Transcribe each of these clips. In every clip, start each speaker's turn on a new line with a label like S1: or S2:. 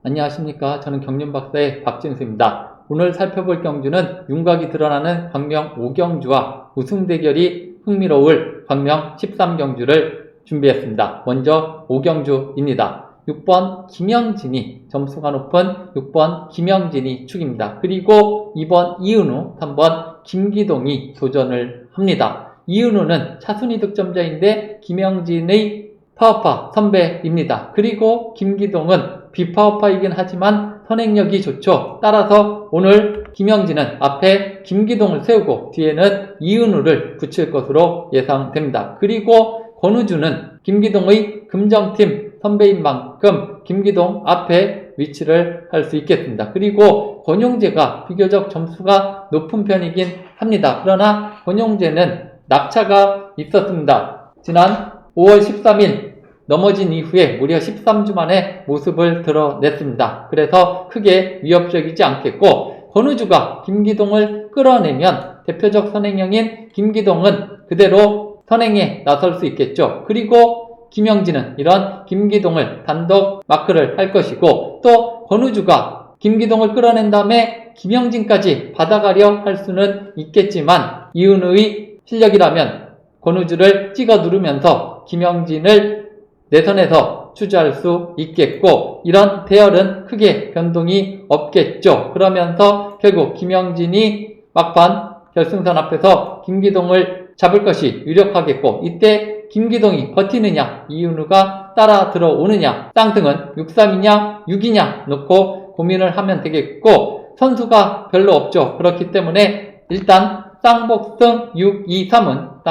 S1: 안녕하십니까. 저는 경륜박사의 박진수입니다. 오늘 살펴볼 경주는 윤곽이 드러나는 광명 5경주와 우승 대결이 흥미로울 광명 13경주를 준비했습니다. 먼저 5경주입니다. 6번 김영진이 점수가 높은 6번 김영진이 축입니다. 그리고 2번 이은우, 3번 김기동이 도전을 합니다. 이은우는 차순위 득점자인데 김영진의 파워파 선배입니다. 그리고 김기동은 비파워파이긴 하지만 선행력이 좋죠. 따라서 오늘 김영진은 앞에 김기동을 세우고 뒤에는 이은우를 붙일 것으로 예상됩니다. 그리고 권우주는 김기동의 금정팀 선배인 만큼 김기동 앞에 위치를 할 수 있겠습니다. 그리고 권용재가 비교적 점수가 높은 편이긴 합니다. 그러나 권용재는 낙차가 있었습니다. 지난 5월 13일 넘어진 이후에 무려 13주 만에 모습을 드러냈습니다. 그래서 크게 위협적이지 않겠고, 권우주가 김기동을 끌어내면 대표적 선행형인 김기동은 그대로 선행에 나설 수 있겠죠. 그리고 김영진은 이런 김기동을 단독 마크를 할 것이고, 또 권우주가 김기동을 끌어낸 다음에 김영진까지 받아가려 할 수는 있겠지만 이은우의 실력이라면 권우주를 찍어 누르면서 김영진을 내선에서 추지할 수 있겠고, 이런 대열은 크게 변동이 없겠죠. 그러면서 결국 김영진이 막판 결승선 앞에서 김기동을 잡을 것이 유력하겠고, 이때 김기동이 버티느냐, 이은우가 따라 들어오느냐, 쌍승은 6-3이냐 6이냐 놓고 고민을 하면 되겠고, 선수가 별로 없죠. 그렇기 때문에 일단 쌍복승 6-2-3은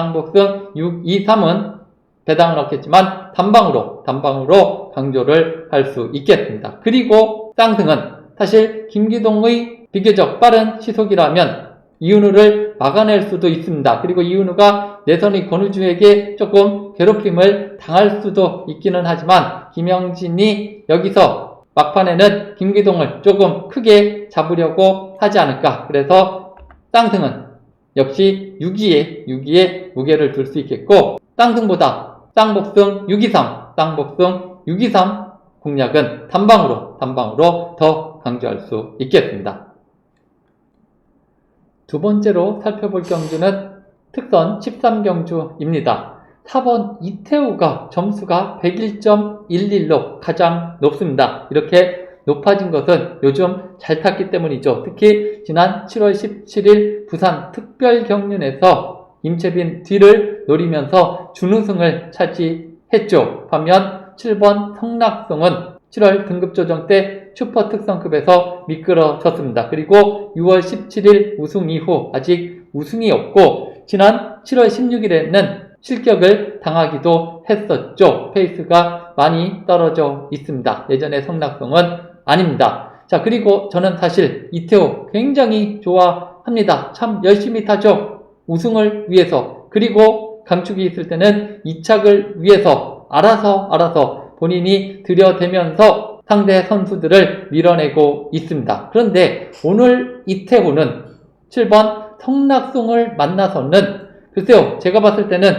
S1: 배당은 없겠지만 단방으로 강조를 할 수 있겠습니다. 그리고 쌍승은 사실 김기동의 비교적 빠른 시속이라면 이은우를 막아낼 수도 있습니다. 그리고 이은우가 내선의 권우주에게 조금 괴롭힘을 당할 수도 있기는 하지만 김영진이 여기서 막판에는 김기동을 조금 크게 잡으려고 하지 않을까. 그래서 쌍승은 역시 6위에 무게를 둘 수 있겠고, 쌍승보다 쌍복승 6-2-3 공략은 단방으로 더 강조할 수 있겠습니다. 두 번째로 살펴볼 경주는 특선 13경주입니다. 4번 이태우가 점수가 101.11로 가장 높습니다. 이렇게 높아진 것은 요즘 잘 탔기 때문이죠. 특히 지난 7월 17일 부산 특별경륜에서 임채빈 뒤를 노리면서 준우승을 차지했죠. 반면 7번 성낙성은 7월 등급조정 때 슈퍼특성급에서 미끄러졌습니다. 그리고 6월 17일 우승 이후 아직 우승이 없고, 지난 7월 16일에는 실격을 당하기도 했었죠. 페이스가 많이 떨어져 있습니다. 예전의 성낙성은 아닙니다. 자, 그리고 저는 사실 이태우 굉장히 좋아합니다. 참 열심히 타죠. 우승을 위해서, 그리고 강축이 있을 때는 이착을 위해서 알아서 본인이 들여대면서 상대 선수들을 밀어내고 있습니다. 그런데 오늘 이태우는 7번 성낙송을 만나서는 글쎄요, 제가 봤을 때는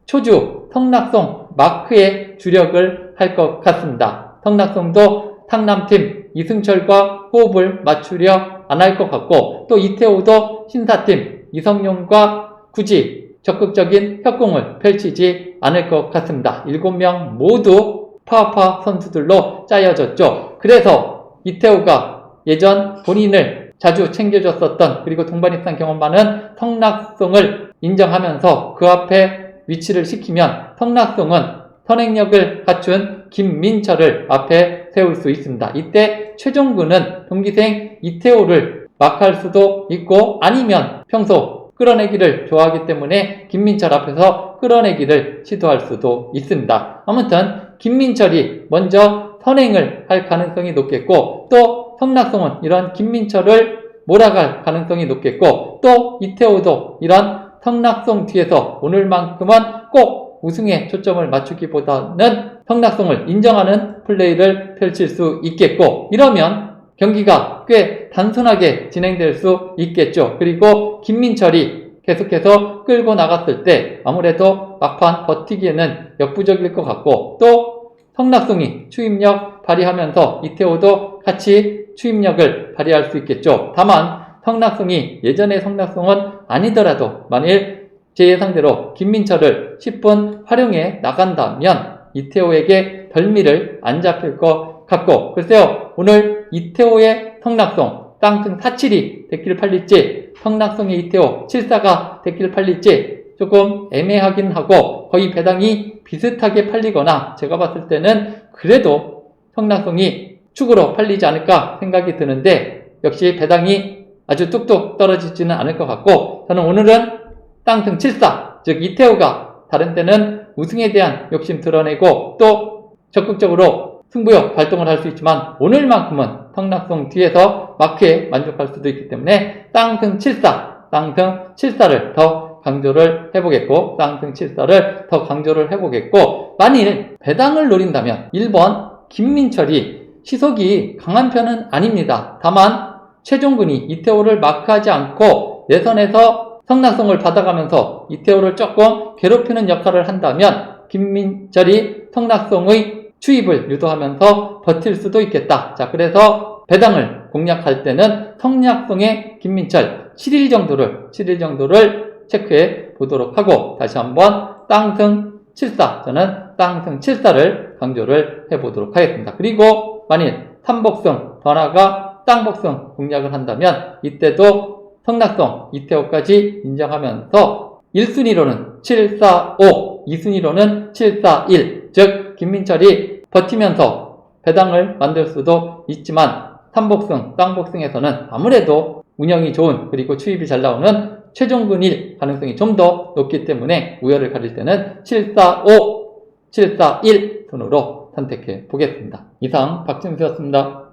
S1: 초주 성낙송 마크에 주력을 할 것 같습니다. 성낙송도 탕남팀 이승철과 호흡을 맞추려 안 할 것 같고, 또 이태우도 신사팀 이성용과 굳이 적극적인 협공을 펼치지 않을 것 같습니다. 7명 모두 파워파 선수들로 짜여졌죠. 그래서 이태우가 예전 본인을 자주 챙겨줬었던, 그리고 동반 입상 경험 많은 성낙송을 인정하면서 그 앞에 위치를 시키면 성낙송은 선행력을 갖춘 김민철을 앞에 세울 수 있습니다. 이때 최종근은 동기생 이태우를 막할 수도 있고, 아니면 평소 끌어내기를 좋아하기 때문에 김민철 앞에서 끌어내기를 시도할 수도 있습니다. 아무튼 김민철이 먼저 선행을 할 가능성이 높겠고, 또 성낙송은 이런 김민철을 몰아갈 가능성이 높겠고, 또 이태우도 이런 성낙송 뒤에서 오늘만큼은 꼭 우승에 초점을 맞추기보다는 성낙송을 인정하는 플레이를 펼칠 수 있겠고, 이러면 경기가 꽤 단순하게 진행될 수 있겠죠. 그리고 김민철이 계속해서 끌고 나갔을 때 아무래도 막판 버티기에는 역부족일 것 같고, 또 성낙송이 추임력 발휘하면서 이태호도 같이 추임력을 발휘할 수 있겠죠. 다만 성낙송이 예전의 성낙송은 아니더라도 만일 제 예상대로 김민철을 10분 활용해 나간다면 이태호에게 덜미를 안 잡힐 것 같고, 글쎄요, 오늘 이태호의 성낙송 땅승 4-7이 됐길 팔릴지 성낙송의 이태호 7-4가 됐길 팔릴지 조금 애매하긴 하고 거의 배당이 비슷하게 팔리거나 제가 봤을 때는 그래도 성낙송이 축으로 팔리지 않을까 생각이 드는데 역시 배당이 아주 뚝뚝 떨어지지는 않을 것 같고 저는 오늘은 땅승 7-4, 즉 이태호가 다른 때는 우승에 대한 욕심 드러내고 또 적극적으로 승부욕 발동을 할 수 있지만 오늘만큼은 성낙송 뒤에서 마크에 만족할 수도 있기 때문에 땅승 7-4, 땅승 7-4를 더 강조를 해보겠고 땅승 7-4를 더 강조를 해보겠고 만일 배당을 노린다면 1번 김민철이 시속이 강한 편은 아닙니다. 다만 최종근이 이태호를 마크하지 않고 내선에서 성낙송을 받아가면서 이태호를 조금 괴롭히는 역할을 한다면 김민철이 성낙송의 추입을 유도하면서 버틸 수도 있겠다. 자, 그래서 배당을 공략할 때는 성낙송의 김민철 7일 정도를 체크해 보도록 하고 다시 한번 땅승 7-4, 저는 땅승 7-4를 강조를 해 보도록 하겠습니다. 그리고 만일 삼복승, 더 나아가 땅복승 공략을 한다면 이때도 성낙송, 이태호까지 인정하면서 1순위로는 7-4-5, 2순위로는 7-4-1, 즉 김민철이 버티면서 배당을 만들 수도 있지만 삼복승, 땅복승에서는 아무래도 운영이 좋은 그리고 추입이 잘 나오는 최종근일 가능성이 좀 더 높기 때문에 우열을 가릴 때는 7-4-5, 7-4-1 순으로 선택해 보겠습니다. 이상 박진수였습니다.